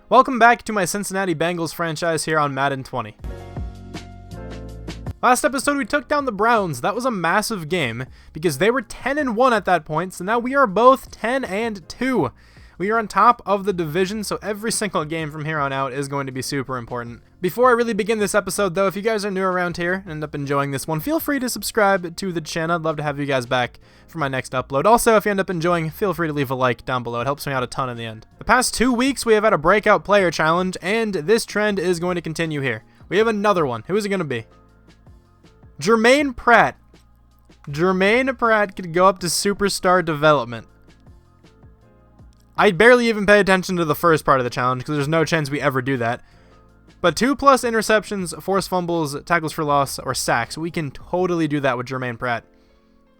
Welcome back to my Cincinnati Bengals franchise here on Madden 20. Last episode we took down the Browns. That was a massive game because they were 10-1 at that point, so now we are both 10-2. We are on top of the division, so every single game from here on out is going to be super important. Before I really begin this episode though, if you guys are new around here and end up enjoying this one, feel free to subscribe to the channel. I'd love to have you guys back for my next upload. Also, if you end up enjoying, feel free to leave a like down below. It helps me out a ton in the end. The past 2 weeks we have had a breakout player challenge, and this trend is going to continue here. We have another one. Who is it going to be? Jermaine Pratt. Jermaine Pratt could go up to superstar development. I barely even pay attention to the first part of the challenge because there's no chance we ever do that. But 2+ interceptions, forced fumbles, tackles for loss, or sacks. We can totally do that with Jermaine Pratt.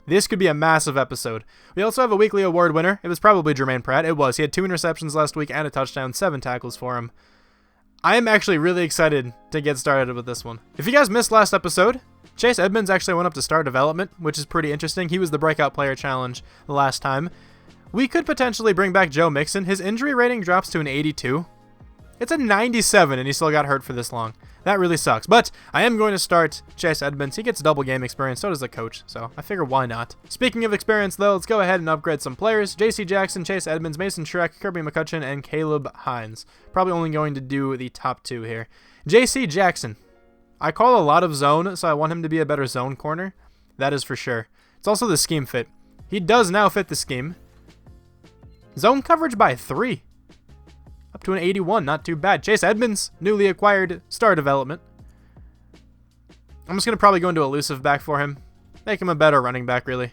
This could be a massive episode. We also have a weekly award winner. It was probably Jermaine Pratt. It was. He had 2 interceptions last week and a touchdown, 7 tackles for him. I am actually really excited to get started with this one. If you guys missed last episode, Chase Edmonds actually went up to star development, which is pretty interesting. He was the breakout player challenge the last time. We could potentially bring back Joe Mixon. His injury rating drops to an 82. It's a 97 and he still got hurt for this long. That really sucks. But I am going to start Chase Edmonds. He gets double game experience, so does the coach. So I figure why not. Speaking of experience though, let's go ahead and upgrade some players. JC Jackson, Chase Edmonds, Mason Shrek, Kirby McCutcheon, and Caleb Hines. Probably only going to do the top 2 here. JC Jackson. I call a lot of zone, so I want him to be a better zone corner. That is for sure. It's also the scheme fit. He does now fit the scheme. Zone coverage by 3. Up to an 81, not too bad. Chase Edmonds, newly acquired star development. I'm just going to probably go into elusive back for him. Make him a better running back, really.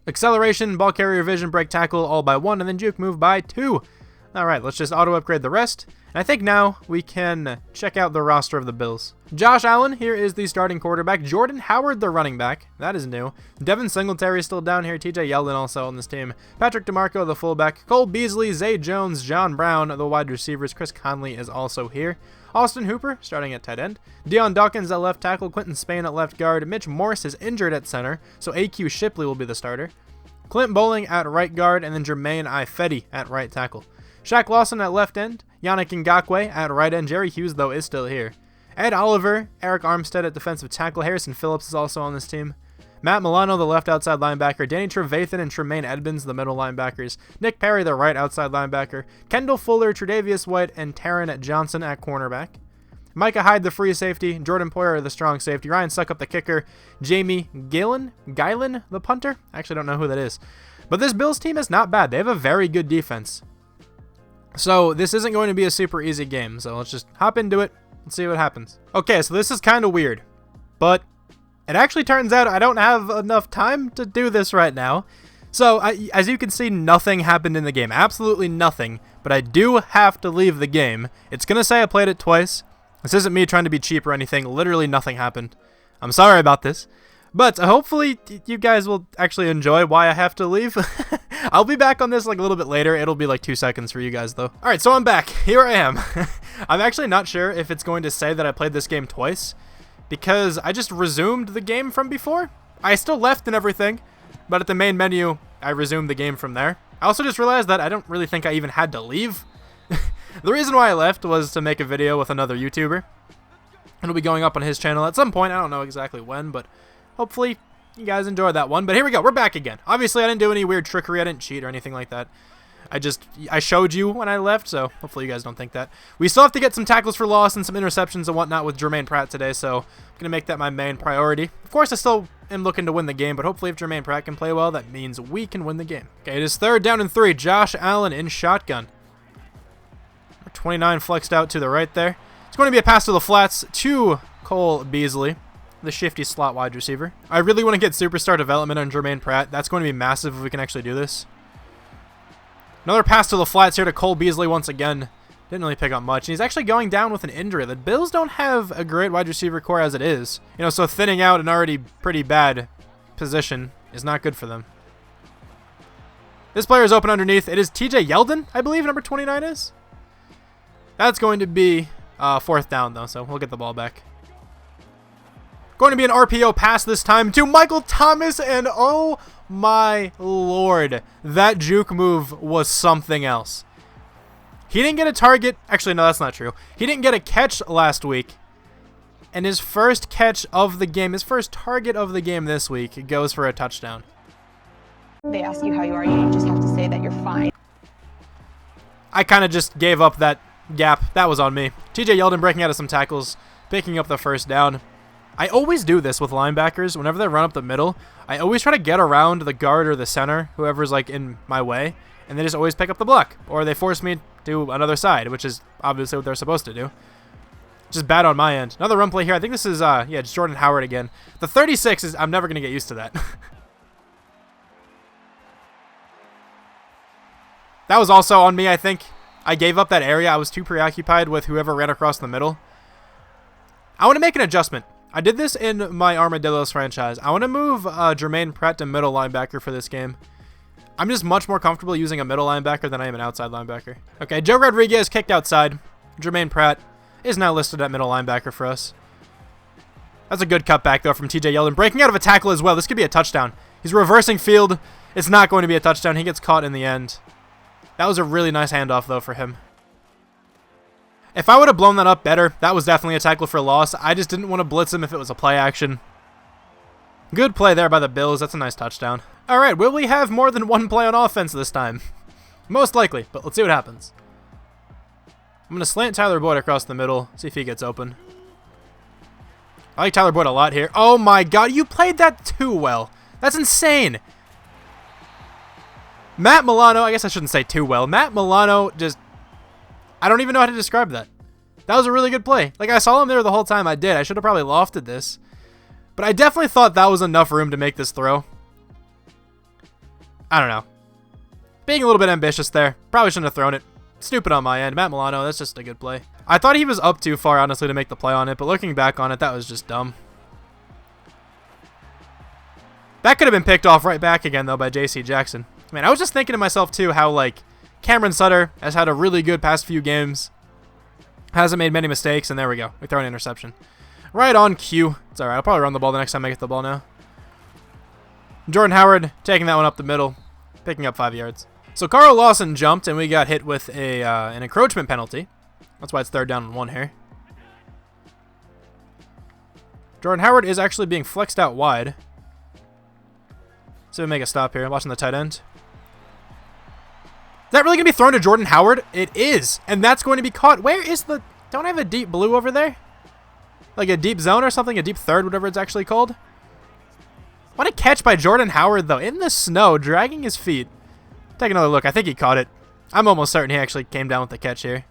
Acceleration, ball carrier vision, break tackle, all by 1, and then juke move by 2. Alright, let's just auto-upgrade the rest. And I think now we can check out the roster of the Bills. Josh Allen, here is the starting quarterback. Jordan Howard, the running back. That is new. Devin Singletary is still down here. TJ Yeldon also on this team. Patrick DeMarco, the fullback. Cole Beasley, Zay Jones, John Brown, the wide receivers. Chris Conley is also here. Austin Hooper, starting at tight end. Deion Dawkins at left tackle. Quentin Spain at left guard. Mitch Morse is injured at center, so AQ Shipley will be the starter. Clint Bowling at right guard, and then Jermaine Ifedi at right tackle. Shaq Lawson at left end, Yannick Ngakoue at right end. Jerry Hughes, though, is still here. Ed Oliver, Eric Armstead at defensive tackle. Harrison Phillips is also on this team. Matt Milano, the left outside linebacker. Danny Trevathan and Tremaine Edmonds, the middle linebackers. Nick Perry, the right outside linebacker. Kendall Fuller, Tre'Davious White, and Taron Johnson at cornerback. Micah Hyde, the free safety. Jordan Poyer, the strong safety. Ryan Suckup, the kicker. Jamie Gillen, the punter. I actually don't know who that is. But this Bills team is not bad. They have a very good defense. So this isn't going to be a super easy game, so let's just hop into it and see what happens. Okay, so this is kind of weird, but it actually turns out I don't have enough time to do this right now. So as you can see, nothing happened in the game, absolutely nothing, but I do have to leave the game. It's going to say I played it twice. This isn't me trying to be cheap or anything, literally nothing happened. I'm sorry about this. But hopefully you guys will actually enjoy why I have to leave. I'll be back on this like a little bit later. It'll be like 2 seconds for you guys though. Alright, so I'm back. Here I am. I'm actually not sure if it's going to say that I played this game twice, because I just resumed the game from before. I still left and everything, but at the main menu, I resumed the game from there. I also just realized that I don't really think I even had to leave. The reason why I left was to make a video with another YouTuber. It'll be going up on his channel at some point. I don't know exactly when, but hopefully you guys enjoyed that one. But here we go. We're back again. Obviously, I didn't do any weird trickery. I didn't cheat or anything like that. I showed you when I left, so hopefully you guys don't think that. We still have to get some tackles for loss and some interceptions and whatnot with Jermaine Pratt today, so I'm going to make that my main priority. Of course, I still am looking to win the game, but hopefully if Jermaine Pratt can play well, that means we can win the game. Okay, it is 3rd down and 3. Josh Allen in shotgun. 29 flexed out to the right there. It's going to be a pass to the flats to Cole Beasley, the shifty slot wide receiver. I really want to get superstar development on Jermaine Pratt. That's going to be massive if we can actually do this. Another pass to the flats here to Cole Beasley once again. Didn't really pick up much. And he's actually going down with an injury. The Bills don't have a great wide receiver core as it is. You know, so thinning out an already pretty bad position is not good for them. This player is open underneath. It is TJ Yeldon, I believe, number 29 is. That's going to be 4th down, though, so we'll get the ball back. Going to be an RPO pass this time to Michael Thomas, and oh my lord, that juke move was something else. He didn't get a target. Actually, no, that's not true. He didn't get a catch last week, and his first catch of the game, his first target of the game this week, goes for a touchdown. They ask you how you are, you just have to say that you're fine. I kind of just gave up that gap. That was on me. TJ Yeldon breaking out of some tackles, picking up the first down. I always do this with linebackers. Whenever they run up the middle, I always try to get around the guard or the center, whoever's like in my way, and they just always pick up the block, or they force me to another side, which is obviously what they're supposed to do. Just bad on my end. Another run play here. I think this is, yeah, it's Jordan Howard again. The 36 is, I'm never going to get used to that. That was also on me, I think. I gave up that area. I was too preoccupied with whoever ran across the middle. I want to make an adjustment. I did this in my Armadillos franchise. I want to move Jermaine Pratt to middle linebacker for this game. I'm just much more comfortable using a middle linebacker than I am an outside linebacker. Okay, Joe Rodriguez kicked outside. Jermaine Pratt is now listed at middle linebacker for us. That's a good cutback, though, from TJ Yeldon. Breaking out of a tackle as well. This could be a touchdown. He's reversing field. It's not going to be a touchdown. He gets caught in the end. That was a really nice handoff, though, for him. If I would have blown that up better, that was definitely a tackle for loss. I just didn't want to blitz him if it was a play action. Good play there by the Bills. That's a nice touchdown. All right, will we have more than one play on offense this time? Most likely, but let's see what happens. I'm going to slant Tyler Boyd across the middle, see if he gets open. I like Tyler Boyd a lot here. Oh my god, you played that too well. That's insane. Matt Milano, I guess I shouldn't say too well. Matt Milano just, I don't even know how to describe that. That was a really good play. Like, I saw him there the whole time. I did. I should have probably lofted this. But I definitely thought that was enough room to make this throw. I don't know. Being a little bit ambitious there. Probably shouldn't have thrown it. Stupid on my end. Matt Milano, that's just a good play. I thought he was up too far, honestly, to make the play on it. But looking back on it, that was just dumb. That could have been picked off right back again, though, by J.C. Jackson. Man, I was just thinking to myself, too, how, like, Cameron Sutter has had a really good past few games. Hasn't made many mistakes, and there we go. We throw an interception. Right on cue. It's alright. I'll probably run the ball the next time I get the ball now. Jordan Howard taking that one up the middle, picking up 5 yards. So Carl Lawson jumped, and we got hit with an encroachment penalty. That's why it's 3rd down and 1 here. Jordan Howard is actually being flexed out wide. So we make a stop here. Watching the tight end. Is that really going to be thrown to Jordan Howard? It is. And that's going to be caught. Where is the... Don't I have a deep blue over there? Like a deep zone or something? A deep third, whatever it's actually called? What a catch by Jordan Howard, though. In the snow, dragging his feet. Take another look. I think he caught it. I'm almost certain he actually came down with the catch here.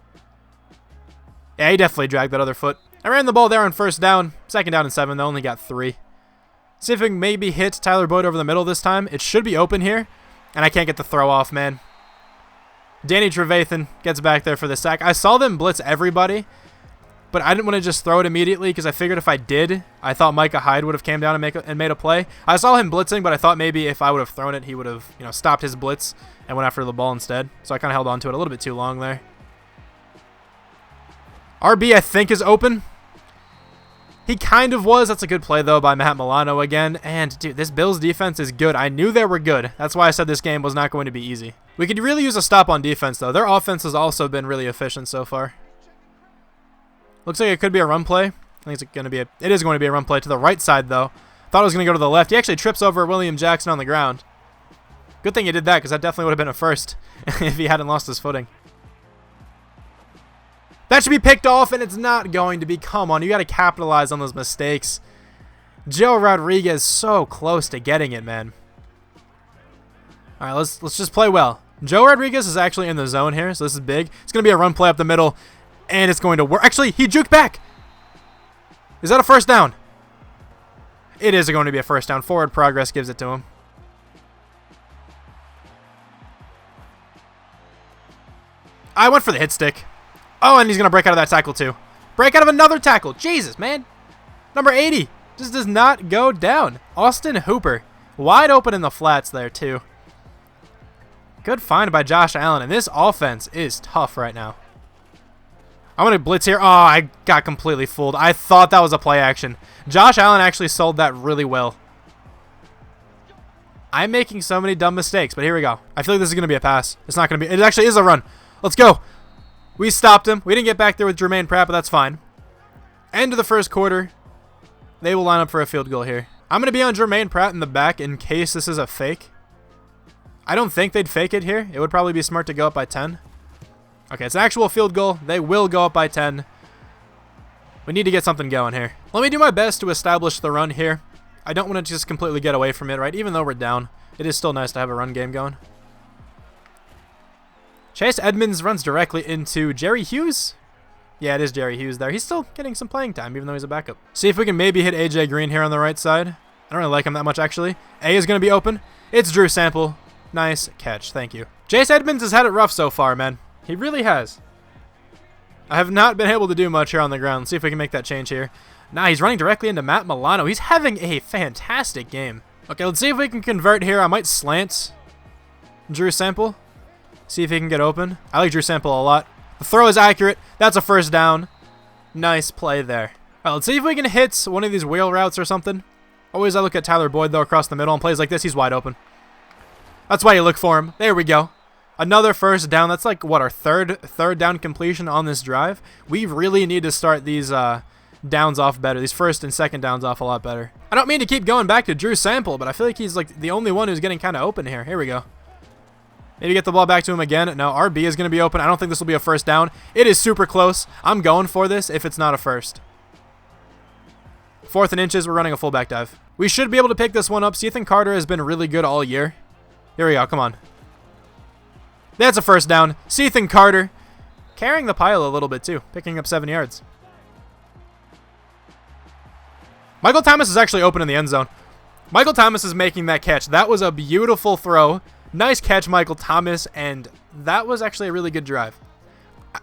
Yeah, he definitely dragged that other foot. I ran the ball there on 1st down. 2nd down and 7. They only got 3. See if we can maybe hit Tyler Boyd over the middle this time. It should be open here. And I can't get the throw off, man. Danny Trevathan gets back there for the sack. I saw them blitz everybody, but I didn't want to just throw it immediately because I figured if I did, I thought Micah Hyde would have came down and made a play. I saw him blitzing, but I thought maybe if I would have thrown it, he would have, stopped his blitz and went after the ball instead. So I kind of held on to it a little bit too long there. RB, I think, is open. He kind of was. That's a good play, though, by Matt Milano again. And, dude, this Bills defense is good. I knew they were good. That's why I said this game was not going to be easy. We could really use a stop on defense, though. Their offense has also been really efficient so far. Looks like it could be a run play. I think it's going to be it is going to be a run play to the right side, though. Thought it was going to go to the left. He actually trips over William Jackson on the ground. Good thing he did that, because that definitely would have been a first if he hadn't lost his footing. That should be picked off, and it's not going to be. Come on, you got to capitalize on those mistakes. Joe Rodriguez so close to getting it, man. All right, let's just play well. Joe Rodriguez is actually in the zone here, so this is big. It's going to be a run play up the middle, and it's going to work. Actually, he juked back. Is that a 1st down? It is going to be a 1st down. Forward progress gives it to him. I went for the hit stick. Oh, and he's going to break out of that tackle, too. Break out of another tackle. Jesus, man. Number 80 just does not go down. Austin Hooper. Wide open in the flats there, too. Good find by Josh Allen. And this offense is tough right now. I'm going to blitz here. Oh, I got completely fooled. I thought that was a play action. Josh Allen actually sold that really well. I'm making so many dumb mistakes, but here we go. I feel like this is going to be a pass. It's not going to be. It actually is a run. Let's go. We stopped him. We didn't get back there with Jermaine Pratt, but that's fine. End of the first quarter. They will line up for a field goal here. I'm going to be on Jermaine Pratt in the back in case this is a fake. I don't think they'd fake it here. It would probably be smart to go up by 10. Okay, it's an actual field goal. They will go up by 10. We need to get something going here. Let me do my best to establish the run here. I don't want to just completely get away from it, right? Even though we're down, it is still nice to have a run game going. Chase Edmonds runs directly into Jerry Hughes. Yeah, it is Jerry Hughes there. He's still getting some playing time, even though he's a backup. See if we can maybe hit AJ Green here on the right side. I don't really like him that much, actually. A is going to be open. It's Drew Sample. Nice catch. Thank you. Chase Edmonds has had it rough so far, man. He really has. I have not been able to do much here on the ground. Let's see if we can make that change here. Nah, he's running directly into Matt Milano. He's having a fantastic game. Okay, let's see if we can convert here. I might slant Drew Sample. See if he can get open. I like Drew Sample a lot. The throw is accurate. That's a first down. Nice play there. All right, let's see if we can hit one of these wheel routes or something. Always I look at Tyler Boyd, though, across the middle. And plays like this, he's wide open. That's why you look for him. There we go. Another first down. That's like, what, our third down completion on this drive? We really need to start these downs off better. These first and second downs off a lot better. I don't mean to keep going back to Drew Sample, but I feel like he's like the only one who's getting kind of open here. Here we go. Maybe get the ball back to him again. No, RB is going to be open. I don't think this will be a first down. It is super close. I'm going for this if it's not a first. 4th and inches. We're running a fullback dive. We should be able to pick this one up. Ethan Carter has been really good all year. Here we go. Come on. That's a first down. Ethan Carter carrying the pile a little bit too, picking up 7 yards. Michael Thomas is actually open in the end zone. Michael Thomas is making that catch. That was a beautiful throw. Nice catch, Michael Thomas, and that was actually a really good drive.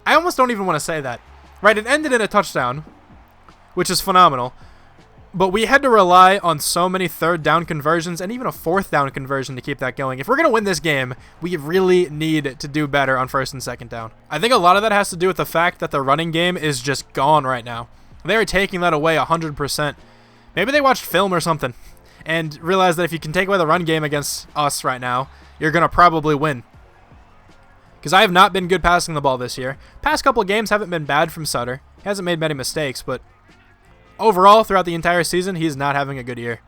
I almost don't even want to say that. Right, it ended in a touchdown, which is phenomenal. But we had to rely on so many 3rd down conversions and even a 4th down conversion to keep that going. If we're going to win this game, we really need to do better on 1st and 2nd down. I think a lot of that has to do with the fact that the running game is just gone right now. They are taking that away 100%. Maybe they watched film or something and realized that if you can take away the run game against us right now, you're going to probably win. Because I have not been good passing the ball this year. Past couple games haven't been bad from Sutter. He hasn't made many mistakes, but overall, throughout the entire season, he's not having a good year.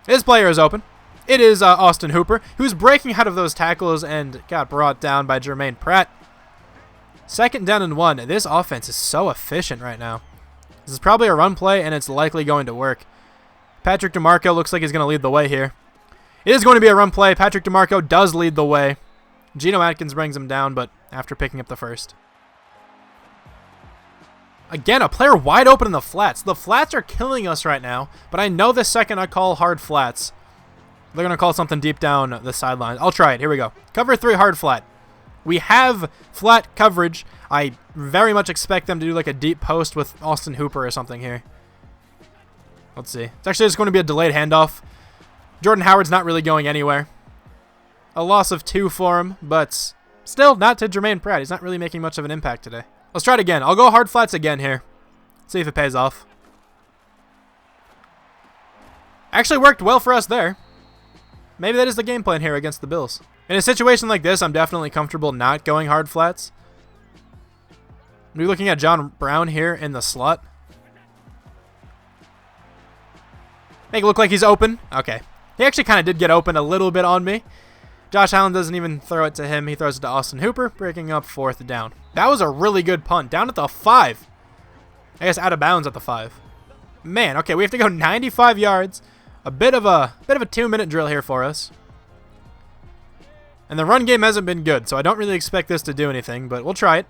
His player is open. It is Austin Hooper, who's breaking out of those tackles and got brought down by Jermaine Pratt. 2nd down and 1. This offense is so efficient right now. This is probably a run play, and it's likely going to work. Patrick DeMarco looks like he's going to lead the way here. It is going to be a run play. Patrick DeMarco does lead the way. Geno Atkins brings him down, but after picking up the first. Again, a player wide open in the flats. The flats are killing us right now, but I know the second I call hard flats, they're going to call something deep down the sideline. I'll try it. Here we go. Cover 3 hard flat. We have flat coverage. I very much expect them to do like a deep post with Austin Hooper or something here. Let's see. It's actually just going to be a delayed handoff. Jordan Howard's not really going anywhere. A loss of 2 for him, but still not to Jermaine Pratt. He's not really making much of an impact today. Let's try it again. I'll go hard flats again here. See if it pays off. Actually worked well for us there. Maybe that is the game plan here against the Bills. In a situation like this, I'm definitely comfortable not going hard flats. We're looking at John Brown here in the slot. Make it look like he's open. Okay. He actually kind of did get open a little bit on me. Josh Allen doesn't even throw it to him. He throws it to Austin Hooper, breaking up 4th down. That was a really good punt. Down at the 5. I guess out of bounds at the 5. Man, okay, we have to go 95 yards. A bit of a 2-minute drill here for us. And the run game hasn't been good, so I don't really expect this to do anything, but we'll try it.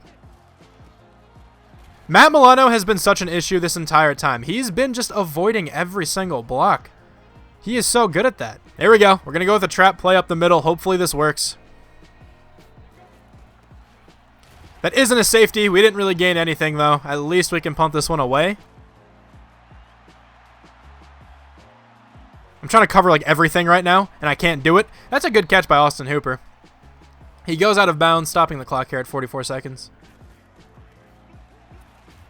Matt Milano has been such an issue this entire time. He's been just avoiding every single block. He is so good at that. There we go. We're going to go with a trap play up the middle. Hopefully this works. That isn't a safety. We didn't really gain anything, though. At least we can punt this one away. I'm trying to cover like everything right now, and I can't do it. That's a good catch by Austin Hooper. He goes out of bounds, stopping the clock here at 44 seconds.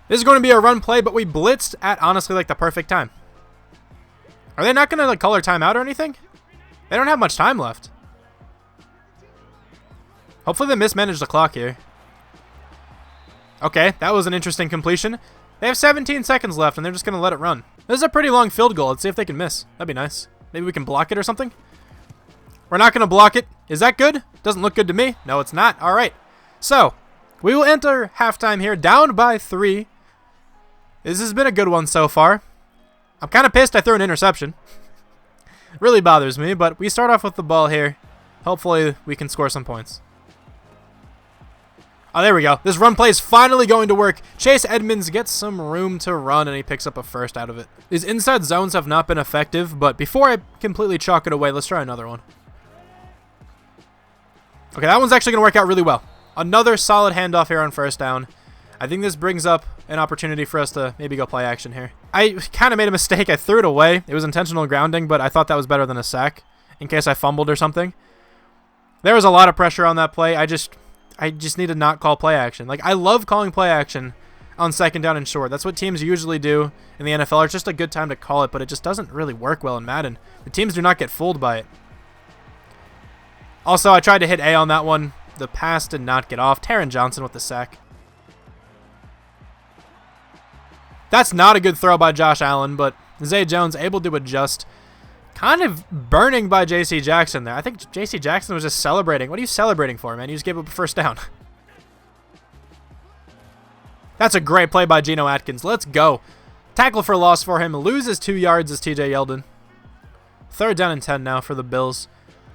This is going to be a run play, but we blitzed at, honestly, like the perfect time. Are they not going to like call our timeout or anything? They don't have much time left. Hopefully they mismanaged the clock here. Okay, that was an interesting completion. They have 17 seconds left, and they're just going to let it run. This is a pretty long field goal. Let's see if they can miss. That'd be nice. Maybe we can block it or something? We're not going to block it. Is that good? Doesn't look good to me. No, it's not. All right. So, we will enter halftime here, down by 3. This has been a good one so far. I'm kind of pissed I threw an interception. Really bothers me, but we start off with the ball here. Hopefully, we can score some points. Oh, there we go. This run play is finally going to work. Chase Edmonds gets some room to run, and he picks up a first out of it. These inside zones have not been effective, but before I completely chalk it away, let's try another one. Okay, that one's actually going to work out really well. Another solid handoff here on first down. I think this brings up an opportunity for us to maybe go play action here. I kind of made a mistake. I threw it away. It was intentional grounding, but I thought that was better than a sack in case I fumbled or something. There was a lot of pressure on that play. I just need to not call play action. Like, I love calling play action on second down and short. That's what teams usually do in the NFL. It's just a good time to call it, but it just doesn't really work well in Madden. The teams do not get fooled by it. Also, I tried to hit A on that one. The pass did not get off. Taron Johnson with the sack. That's not a good throw by Josh Allen, but Zay Jones able to adjust. Kind of burning by J.C. Jackson there. I think J.C. Jackson was just celebrating. What are you celebrating for, man? You just gave up a first down. That's a great play by Geno Atkins. Let's go. Tackle for loss for him. Loses 2 yards as T.J. Yeldon. 3rd down and 10 now for the Bills.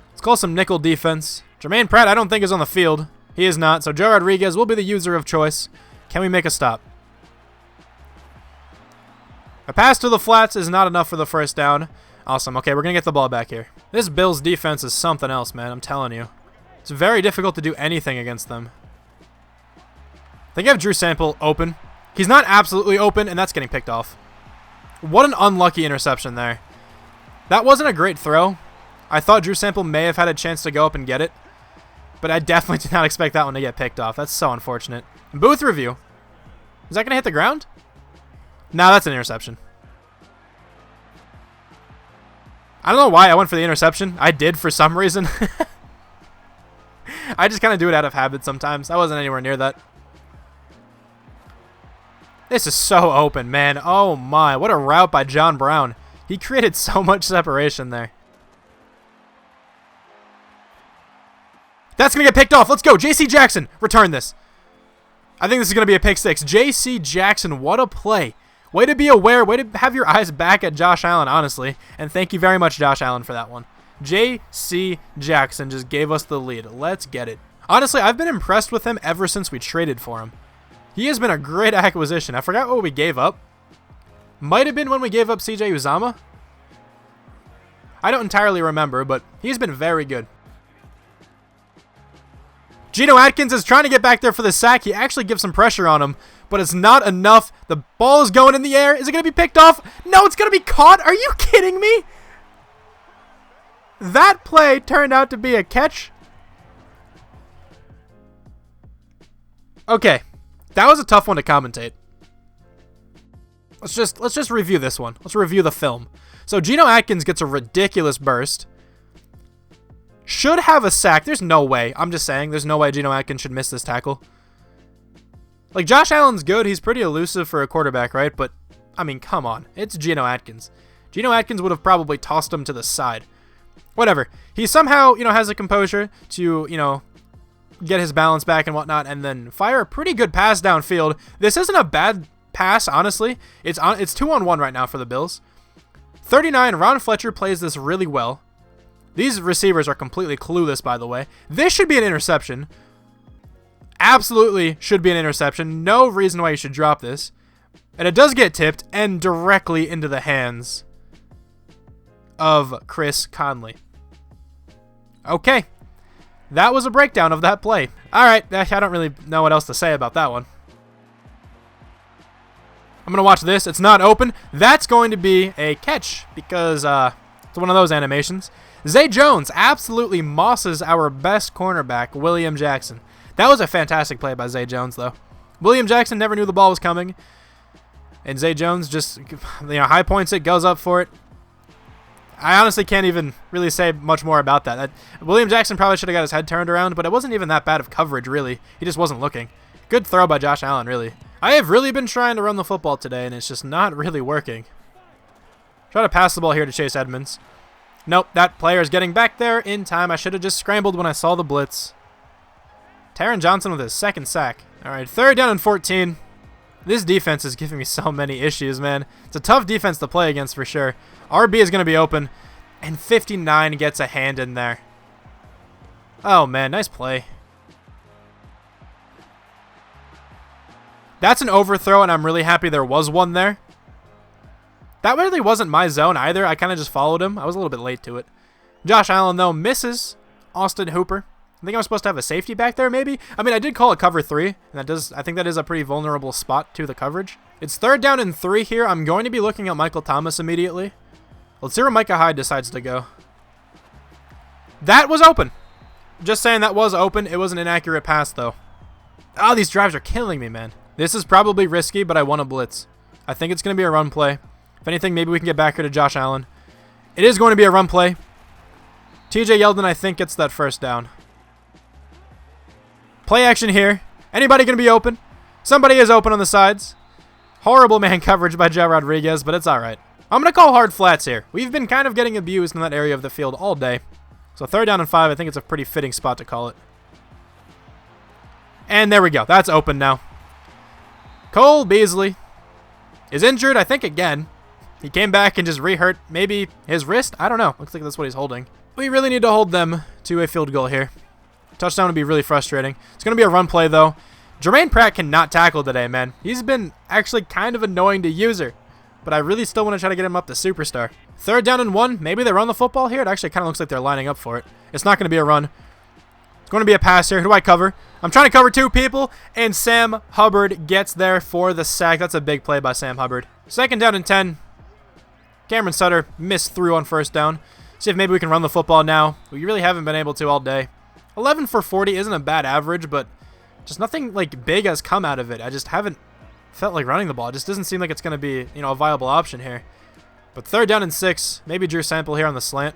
Let's call some nickel defense. Jermaine Pratt, I don't think, is on the field. He is not, so Joe Rodriguez will be the user of choice. Can we make a stop? A pass to the flats is not enough for the first down. Awesome. Okay, we're going to get the ball back here. This Bills defense is something else, man. I'm telling you. It's very difficult to do anything against them. They have Drew Sample open. He's not absolutely open, and that's getting picked off. What an unlucky interception there. That wasn't a great throw. I thought Drew Sample may have had a chance to go up and get it, but I definitely did not expect that one to get picked off. That's so unfortunate. Booth review. Is that going to hit the ground? No, that's an interception. I don't know why I went for the interception. I did for some reason. I just kind of do it out of habit sometimes. I wasn't anywhere near that. This is so open, man. Oh my, what a route by John Brown. He created so much separation there. That's going to get picked off. Let's go. J.C. Jackson, return this. I think this is going to be a pick 6. J.C. Jackson, what a play. Way to be aware. Way to have your eyes back at Josh Allen, honestly. And thank you very much, Josh Allen, for that one. J.C. Jackson just gave us the lead. Let's get it. Honestly, I've been impressed with him ever since we traded for him. He has been a great acquisition. I forgot what we gave up. Might have been when we gave up C.J. Uzomah. I don't entirely remember, but he's been very good. Geno Atkins is trying to get back there for the sack. He actually gives some pressure on him, but it's not enough. The ball is going in the air. Is it going to be picked off? No, it's going to be caught. Are you kidding me? That play turned out to be a catch. Okay, that was a tough one to commentate. Let's just review this one. Let's review the film. So Geno Atkins gets a ridiculous burst. Should have a sack. There's no way. I'm just saying, there's no way Geno Atkins should miss this tackle. Like, Josh Allen's good. He's pretty elusive for a quarterback, right? But, I mean, come on. It's Geno Atkins. Geno Atkins would have probably tossed him to the side. Whatever. He somehow, has the composure to, get his balance back and whatnot, and then fire a pretty good pass downfield. This isn't a bad pass, honestly. It's 2-on-1 right now for the Bills. 39, Ron Fletcher plays this really well. These receivers are completely clueless, by the way. This should be an interception. Absolutely should be an interception. No reason why you should drop this. And it does get tipped and directly into the hands of Chris Conley. Okay. That was a breakdown of that play. All right. I don't really know what else to say about that one. I'm going to watch this. It's not open. That's going to be a catch because it's one of those animations. Zay Jones absolutely mosses our best cornerback, William Jackson. That was a fantastic play by Zay Jones, though. William Jackson never knew the ball was coming. And Zay Jones just, high points it, goes up for it. I honestly can't even really say much more about that. William Jackson probably should have got his head turned around, but it wasn't even that bad of coverage, really. He just wasn't looking. Good throw by Josh Allen, really. I have really been trying to run the football today, and it's just not really working. Try to pass the ball here to Chase Edmonds. Nope, that player is getting back there in time. I should have just scrambled when I saw the blitz. Taron Johnson with his second sack. All right, 3rd down and 14. This defense is giving me so many issues, man. It's a tough defense to play against for sure. RB is going to be open, and 59 gets a hand in there. Oh, man, nice play. That's an overthrow, and I'm really happy there was one there. That really wasn't my zone either. I kind of just followed him. I was a little bit late to it. Josh Allen, though, misses Austin Hooper. I think I was supposed to have a safety back there, maybe? I mean, I did call it cover 3, and I think that is a pretty vulnerable spot to the coverage. It's 3rd down and 3 here. I'm going to be looking at Michael Thomas immediately. Let's see where Micah Hyde decides to go. That was open. Just saying that was open. It was an inaccurate pass, though. Oh, these drives are killing me, man. This is probably risky, but I want a blitz. I think it's going to be a run play. If anything, maybe we can get back here to Josh Allen. It is going to be a run play. TJ Yeldon, I think, gets that 1st down. Play action here. Anybody going to be open? Somebody is open on the sides. Horrible man coverage by Joe Rodriguez, but it's all right. I'm going to call hard flats here. We've been kind of getting abused in that area of the field all day. So 3rd down and 5, I think it's a pretty fitting spot to call it. And there we go. That's open now. Cole Beasley is injured, I think, again. He came back and just re-hurt maybe his wrist. I don't know. Looks like that's what he's holding. We really need to hold them to a field goal here. Touchdown would be really frustrating. It's going to be a run play, though. Jermaine Pratt cannot tackle today, man. He's been actually kind of annoying to user, but I really still want to try to get him up to superstar. 3rd down and 1. Maybe they run the football here. It actually kind of looks like they're lining up for it. It's not going to be a run. It's going to be a pass here. Who do I cover? I'm trying to cover 2 people, and Sam Hubbard gets there for the sack. That's a big play by Sam Hubbard. 2nd down and 10. Cameron Sutter missed through on 1st down. See if maybe we can run the football now. We really haven't been able to all day. 11 for 40 isn't a bad average, but just nothing like big has come out of it. I just haven't felt like running the ball. It just doesn't seem like it's going to be, a viable option here. But 3rd down and 6. Maybe Drew Sample here on the slant.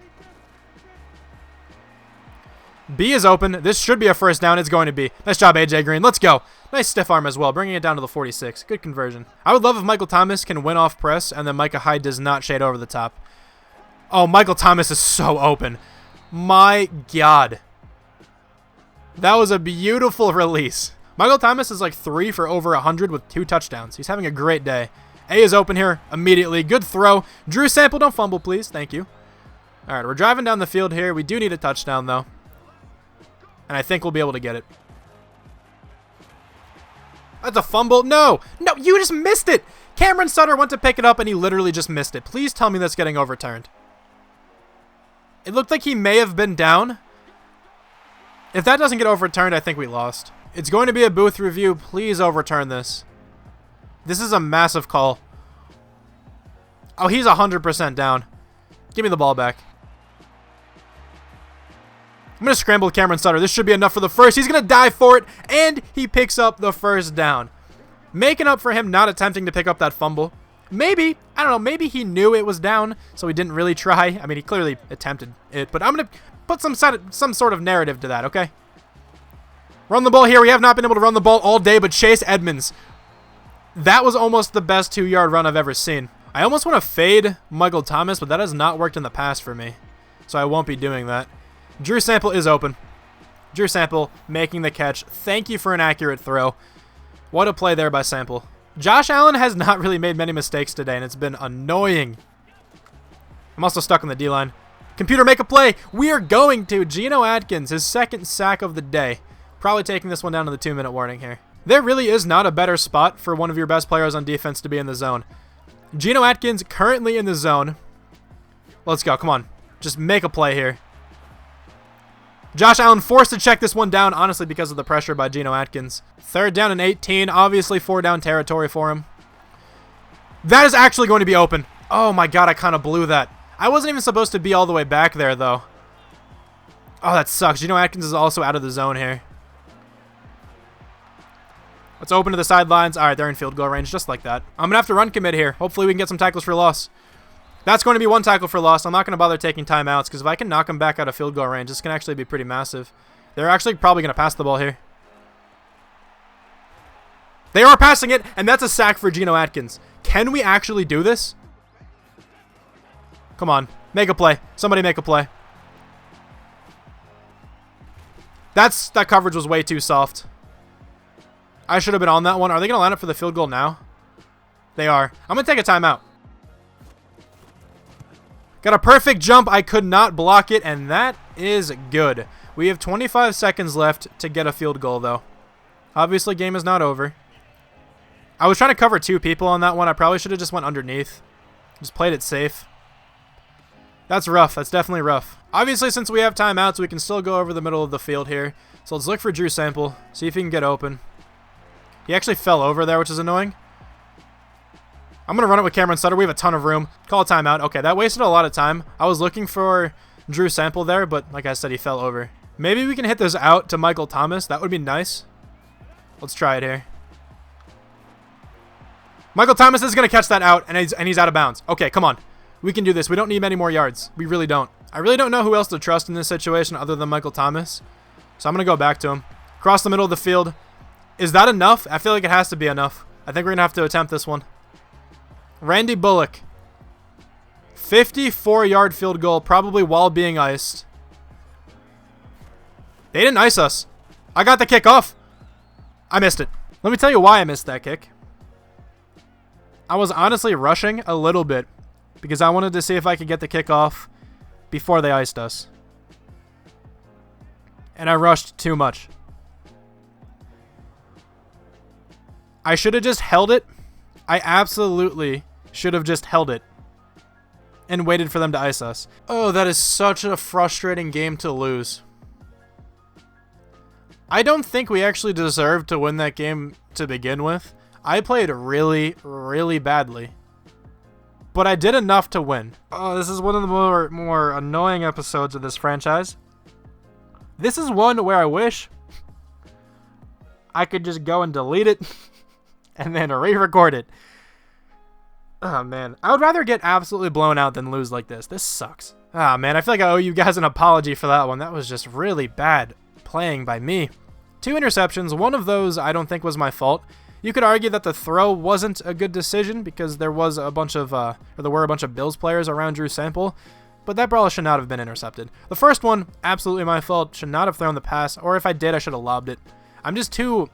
B is open. This should be a 1st down. It's going to be. Nice job, AJ Green. Let's go. Nice stiff arm as well, bringing it down to the 46. Good conversion. I would love if Michael Thomas can win off press, and then Micah Hyde does not shade over the top. Oh, Michael Thomas is so open. My God. That was a beautiful release. Michael Thomas is like 3 for over 100 with 2 touchdowns. He's having a great day. A is open here immediately. Good throw. Drew Sample, don't fumble, please. Thank you. All right, we're driving down the field here. We do need a touchdown, though. And I think we'll be able to get it. That's a fumble. No, you just missed it. Cameron Sutter went to pick it up, and he literally just missed it. Please tell me that's getting overturned. It looked like he may have been down. If that doesn't get overturned, I think we lost. It's going to be a booth review. Please overturn this. This is a massive call. Oh, he's 100% down. Give me the ball back. I'm going to scramble Cameron Sutter. This should be enough for the first. He's going to dive for it, and he picks up the 1st down. Making up for him not attempting to pick up that fumble. Maybe, I don't know, maybe he knew it was down, so he didn't really try. I mean, he clearly attempted it, but I'm going to put some sort of narrative to that, okay? Run the ball here. We have not been able to run the ball all day, but Chase Edmonds. That was almost the best 2-yard run I've ever seen. I almost want to fade Michael Thomas, but that has not worked in the past for me, so I won't be doing that. Drew Sample is open. Drew Sample making the catch. Thank you for an accurate throw. What a play there by Sample. Josh Allen has not really made many mistakes today, and it's been annoying. I'm also stuck on the D-line. Computer, make a play. We are going to. Geno Atkins, his 2nd sack of the day. Probably taking this one down to the 2-minute warning here. There really is not a better spot for one of your best players on defense to be in the zone. Geno Atkins currently in the zone. Let's go. Come on. Just make a play here. Josh Allen forced to check this one down, honestly, because of the pressure by Geno Atkins. 3rd down and 18. Obviously 4-down territory for him. That is actually going to be open. Oh my God, I kind of blew that. I wasn't even supposed to be all the way back there, though. Oh, that sucks. Geno Atkins is also out of the zone here. Let's open to the sidelines. All right, they're in field goal range just like that. I'm going to have to run commit here. Hopefully we can get some tackles for loss. That's going to be 1 tackle for loss. I'm not going to bother taking timeouts because if I can knock them back out of field goal range, this can actually be pretty massive. They're actually probably going to pass the ball here. They are passing it, and that's a sack for Geno Atkins. Can we actually do this? Come on. Make a play. Somebody make a play. That coverage was way too soft. I should have been on that one. Are they going to line up for the field goal now? They are. I'm going to take a timeout. Got a perfect jump. I could not block it, and that is good. We have 25 seconds left to get a field goal, though. Obviously, game is not over. I was trying to cover 2 people on that one. I probably should have just went underneath. Just played it safe. That's rough. That's definitely rough. Obviously, since we have timeouts, we can still go over the middle of the field here. So let's look for Drew Sample. See if he can get open. He actually fell over there, which is annoying. I'm going to run it with Cameron Sutter. We have a ton of room. Call a timeout. Okay, that wasted a lot of time. I was looking for Drew Sample there, but like I said, he fell over. Maybe we can hit this out to Michael Thomas. That would be nice. Let's try it here. Michael Thomas is going to catch that out, and he's out of bounds. Okay, come on. We can do this. We don't need many more yards. We really don't. I really don't know who else to trust in this situation other than Michael Thomas. So I'm going to go back to him. Across the middle of the field. Is that enough? I feel like it has to be enough. I think we're going to have to attempt this one. Randy Bullock. 54-yard field goal, probably while being iced. They didn't ice us. I got the kick off. I missed it. Let me tell you why I missed that kick. I was honestly rushing a little bit because I wanted to see if I could get the kick off before they iced us. And I rushed too much. I should have just held it. I absolutely should have just held it and waited for them to ice us. Oh, that is such a frustrating game to lose. I don't think we actually deserved to win that game to begin with. I played really, really badly. But I did enough to win. Oh, this is one of the more annoying episodes of this franchise. This is one where I wish I could just go and delete it and then re-record it. Oh, man. I would rather get absolutely blown out than lose like this. This sucks. Ah, man. I feel like I owe you guys an apology for that one. That was just really bad playing by me. 2 interceptions. One of those I don't think was my fault. You could argue that the throw wasn't a good decision because there was a bunch of, there were a bunch of Bills players around Drew Sample, but that ball should not have been intercepted. The first one, absolutely my fault. Should not have thrown the pass, or if I did, I should have lobbed it. I'm too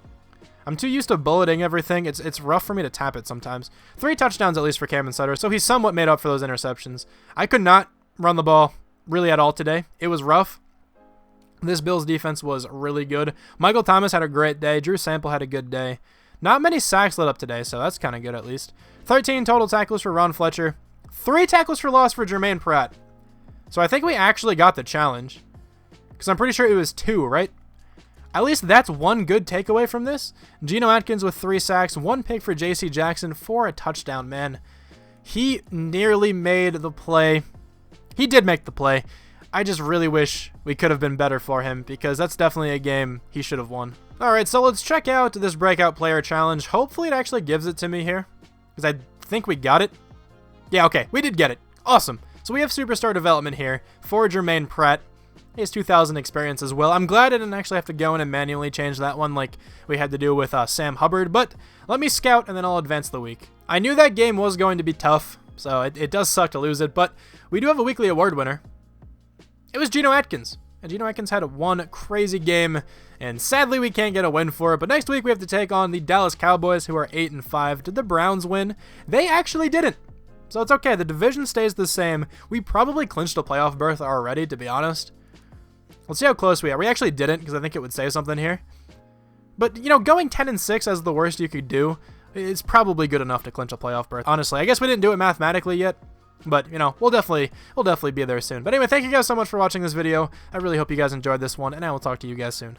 used to bulleting everything. It's rough for me to tap it sometimes. 3 touchdowns at least for Cameron Sutter, so he's somewhat made up for those interceptions. I could not run the ball really at all today. It was rough. This Bills defense was really good. Michael Thomas had a great day. Drew Sample had a good day. Not many sacks lit up today, so that's kind of good at least. 13 total tackles for Ron Fletcher. 3 tackles for loss for Jermaine Pratt. So I think we actually got the challenge. Because I'm pretty sure it was 2, right? At least that's one good takeaway from this. Geno Atkins with 3 sacks, 1 pick for J.C. Jackson for a touchdown, man. He nearly made the play. He did make the play. I just really wish we could have been better for him because that's definitely a game he should have won. Alright, so let's check out this breakout player challenge. Hopefully it actually gives it to me here because I think we got it. Yeah, okay, we did get it. Awesome. So we have superstar development here for Jermaine Pratt. He has 2,000 experience as well. I'm glad I didn't actually have to go in and manually change that one like we had to do with Sam Hubbard, but let me scout and then I'll advance the week. I knew that game was going to be tough, so it does suck to lose it, but we do have a weekly award winner. It was Geno Atkins. And Geno Atkins had one crazy game, and sadly we can't get a win for it. But next week we have to take on the Dallas Cowboys, who are 8-5. Did the Browns win? They actually didn't. So it's okay. The division stays the same. We probably clinched a playoff berth already, to be honest. Let's see how close we are. We actually didn't, because I think it would say something here. But, you know, going 10-6 as the worst you could do is probably good enough to clinch a playoff berth. Honestly, I guess we didn't do it mathematically yet. But, you know, we'll definitely be there soon. But anyway, thank you guys so much for watching this video. I really hope you guys enjoyed this one, and I will talk to you guys soon.